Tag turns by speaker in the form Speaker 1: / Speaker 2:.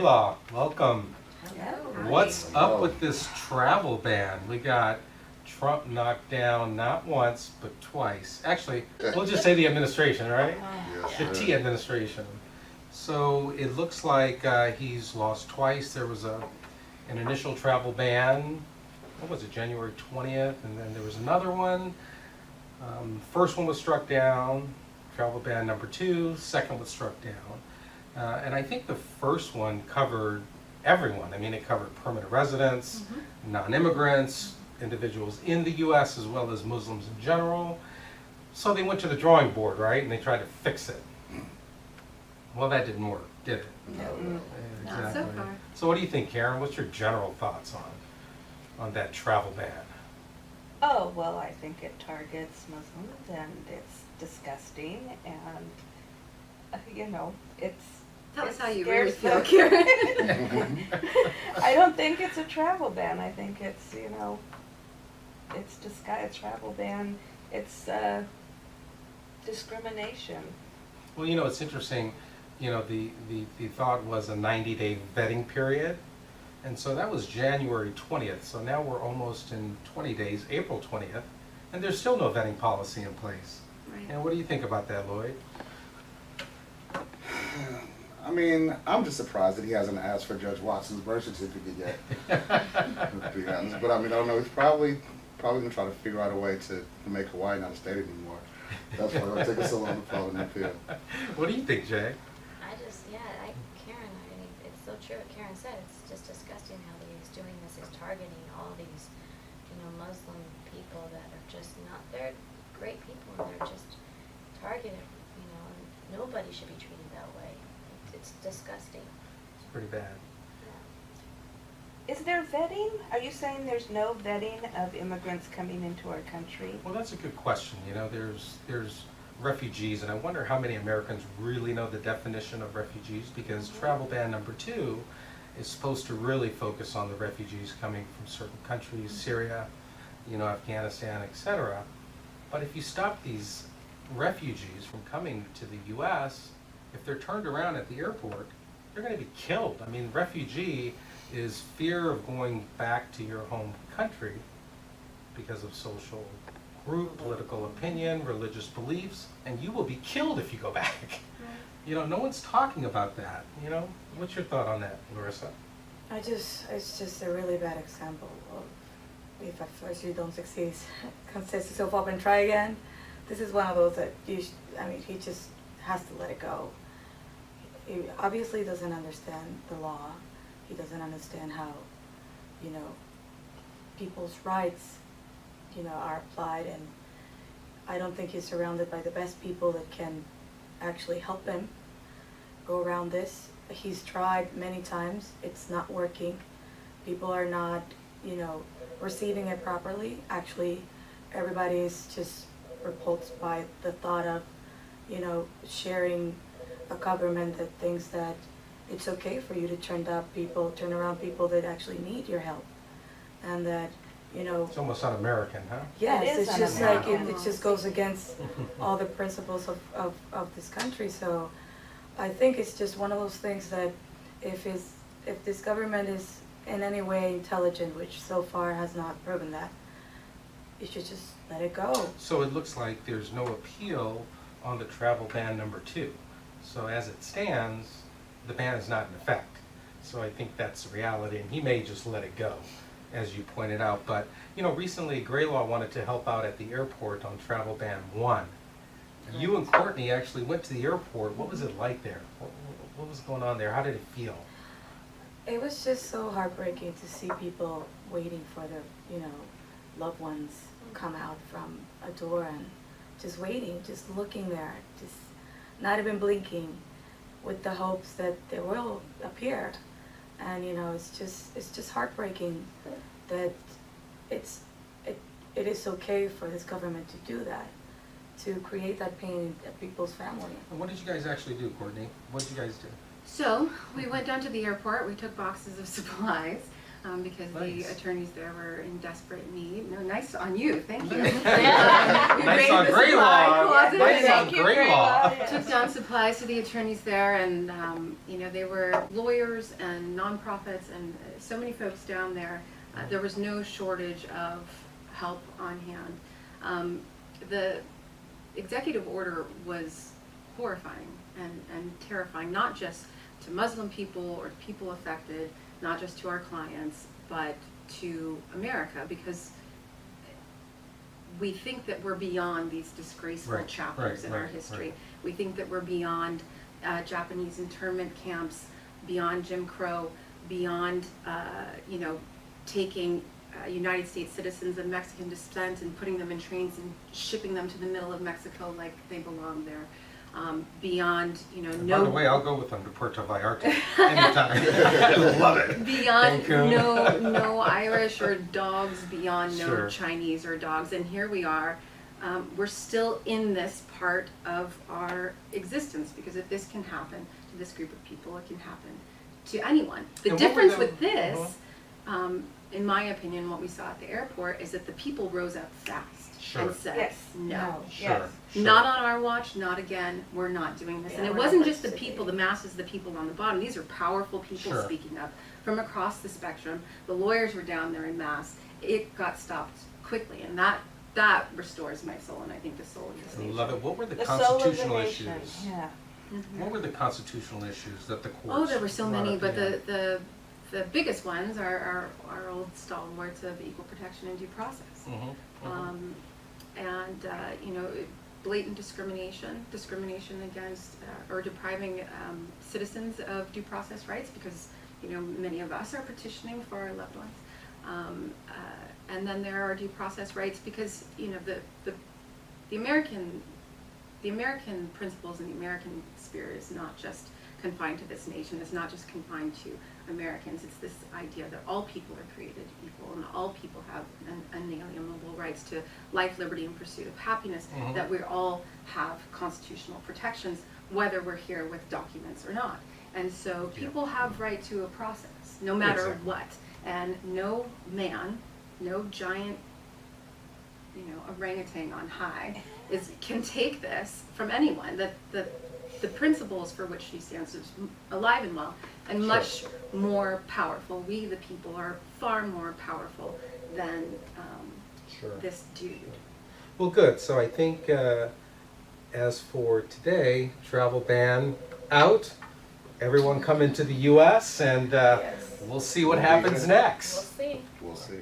Speaker 1: Graylaw, welcome.
Speaker 2: Hello.
Speaker 1: What's up with this travel ban? We got Trump knocked down not once, but twice. Actually, we'll just say the administration, right? The T administration. So it looks like he's lost twice. There was an initial travel ban, what was it, January 20th, and then there was another one. First one was struck down, travel ban number 2, second was struck down. And I think the first one covered everyone. I mean, it covered permanent residents, non-immigrants, individuals in the U.S. as well as Muslims in general. So they went to the drawing board, right, and they tried to fix it. Well, that didn't work, did it?
Speaker 2: No, not so far.
Speaker 1: So what do you think, Karen? What's your general thoughts on that travel ban?
Speaker 2: Oh, well, I think it targets Muslims and it's disgusting and, it's.
Speaker 3: Tell us
Speaker 2: it
Speaker 3: how you
Speaker 2: scares
Speaker 3: really feel,
Speaker 2: them.
Speaker 3: Karen.
Speaker 2: I don't think it's a travel ban. I think it's, it's disguised travel ban. It's discrimination.
Speaker 1: Well, it's interesting, the thought was a 90-day vetting period. And so that was January 20th. So now we're almost in 20 days, April 20th, and there's still no vetting policy in place.
Speaker 3: Right.
Speaker 1: And what do you think about that, Lloyd?
Speaker 4: I mean, I'm just surprised that he hasn't asked for Judge Watson's birth certificate yet, to be honest. But I mean, I don't know, he's probably gonna try to figure out a way to make Hawaii not a state anymore. That's why it'll take us so long to follow the appeal.
Speaker 1: What do you think, Jay?
Speaker 5: Karen, it's so true what Karen said. It's just disgusting how he's doing this. He's targeting all these, Muslim people that are just not, they're great people and they're just targeted, and nobody should be treated that way. It's disgusting.
Speaker 1: It's pretty bad.
Speaker 2: Is there vetting? Are you saying there's no vetting of immigrants coming into our country?
Speaker 1: Well, that's a good question. There's refugees, and I wonder how many Americans really know the definition of refugees, because travel ban number 2 is supposed to really focus on the refugees coming from certain countries, Syria, Afghanistan, etc. But if you stop these refugees from coming to the U.S., if they're turned around at the airport, they're going to be killed. I mean, refugee is fear of going back to your home country because of social group, political opinion, religious beliefs, and you will be killed if you go back. No one's talking about that. What's your thought on that, Larissa?
Speaker 6: It's just a really bad example of if at first you don't succeed, dust yourself up and try again. This is one of those that he just has to let it go. He obviously doesn't understand the law. He doesn't understand how, people's rights, are applied, and I don't think he's surrounded by the best people that can actually help him go around this. He's tried many times. It's not working. People are not, receiving it properly. Actually, everybody is just repulsed by the thought of, sharing a government that thinks that it's okay for you to turn around people that actually need your help, and that
Speaker 1: It's almost un-American, huh?
Speaker 6: yes,
Speaker 2: It is
Speaker 6: it's just like
Speaker 2: un-American.
Speaker 6: it just goes against all the principles of this country. So I think it's just one of those things that if this government is in any way intelligent, which so far has not proven that, you should just let it go.
Speaker 1: So it looks like there's no appeal on the travel ban number 2. So as it stands, the ban is not in effect. So I think that's the reality, and he may just let it go, as you pointed out. But, recently Graylaw wanted to help out at the airport on travel ban 1. You and Courtney actually went to the airport. What was it like there? What was going on there? How did it feel?
Speaker 6: It was just so heartbreaking to see people waiting for their, loved ones come out from a door and just waiting, just looking there, just not even blinking, with the hopes that they will appear. And it's just heartbreaking that it is okay for this government to do that, to create that pain in people's family.
Speaker 1: And what did you guys actually do, Courtney? What did you guys do?
Speaker 3: So we went down to the airport. We took boxes of supplies. because
Speaker 1: Nice.
Speaker 3: the attorneys there were in desperate need. No, nice on you, thank you.
Speaker 5: Yeah.
Speaker 3: We
Speaker 1: Nice
Speaker 3: raided
Speaker 1: on
Speaker 3: the
Speaker 1: Grey
Speaker 3: supply
Speaker 1: Law.
Speaker 3: closet.
Speaker 1: Nice
Speaker 2: Thank
Speaker 1: on
Speaker 2: you,
Speaker 1: Grey
Speaker 2: Grey
Speaker 1: Law.
Speaker 2: Law, yes.
Speaker 3: Took down supplies to the attorneys there, and they were lawyers and nonprofits and so many folks down there. There was no shortage of help on hand. The executive order was horrifying and terrifying, not just to Muslim people or people affected, not just to our clients, but to America, because we think that we're beyond these disgraceful
Speaker 1: Right,
Speaker 3: chapters
Speaker 1: right,
Speaker 3: in our
Speaker 1: right,
Speaker 3: history.
Speaker 1: right.
Speaker 3: We think that we're beyond Japanese internment camps, beyond Jim Crow, beyond taking United States citizens of Mexican descent and putting them in trains and shipping them to the middle of Mexico like they belong there. Beyond,
Speaker 1: And
Speaker 3: no.
Speaker 1: by the way, I'll go with them to Puerto Vallarta anytime. Love it.
Speaker 3: Beyond
Speaker 1: Cancun.
Speaker 3: no Irish or dogs, beyond no
Speaker 1: Sure.
Speaker 3: Chinese or dogs, and here we are. We're still in this part of our existence, because if this can happen to this group of people, it can happen to anyone. The
Speaker 1: And what were
Speaker 3: difference
Speaker 1: the-
Speaker 3: with this, in my opinion, what we saw at the airport is that the people rose up fast
Speaker 1: Sure.
Speaker 3: and said,
Speaker 2: Yes.
Speaker 3: no.
Speaker 1: Sure.
Speaker 2: Yes.
Speaker 1: Sure.
Speaker 3: Not on our watch, not again, we're not doing this.
Speaker 2: Yeah,
Speaker 3: And it
Speaker 2: we're
Speaker 3: wasn't
Speaker 2: not
Speaker 3: just the
Speaker 2: participating.
Speaker 3: people, the masses, the people on the bottom. These are powerful people
Speaker 1: Sure.
Speaker 3: speaking up from across the spectrum. The lawyers were down there in mass. It got stopped quickly, and that restores my soul, and I think the soul of this
Speaker 1: I
Speaker 3: nation.
Speaker 1: love it. What were the
Speaker 2: The soul of the
Speaker 1: constitutional
Speaker 2: nation,
Speaker 1: issues?
Speaker 2: yeah.
Speaker 3: Mhm.
Speaker 1: What were the constitutional issues that the courts?
Speaker 3: Oh, there were so
Speaker 1: brought
Speaker 3: many,
Speaker 1: up
Speaker 3: but
Speaker 1: again?
Speaker 3: the biggest ones are our old stalwarts of equal protection and due process.
Speaker 1: Mhm, mhm.
Speaker 3: Blatant discrimination against or depriving citizens of due process rights, because many of us are petitioning for our loved ones. And then there are due process rights because the American principles and the American spirit is not just confined to this nation. It's not just confined to Americans. It's this idea that all people are created equal and all people have unalienable rights to life, liberty, and pursuit of happiness,
Speaker 1: Mhm.
Speaker 3: that we all have constitutional protections, whether we're here with documents or not. And so
Speaker 1: Yeah.
Speaker 3: people have right to a process, no matter
Speaker 1: Exactly.
Speaker 3: what. And no man, no giant orangutan on high can take this from anyone. That the principles for which she stands is alive and well, and
Speaker 1: Sure.
Speaker 3: much more powerful. We, the people, are far more powerful than
Speaker 1: Sure.
Speaker 3: this dude.
Speaker 1: Well, good. So I think as for today, travel ban out. Everyone come into the U.S. and
Speaker 3: Yes.
Speaker 1: we'll see what happens next.
Speaker 5: We'll see.
Speaker 4: We'll see.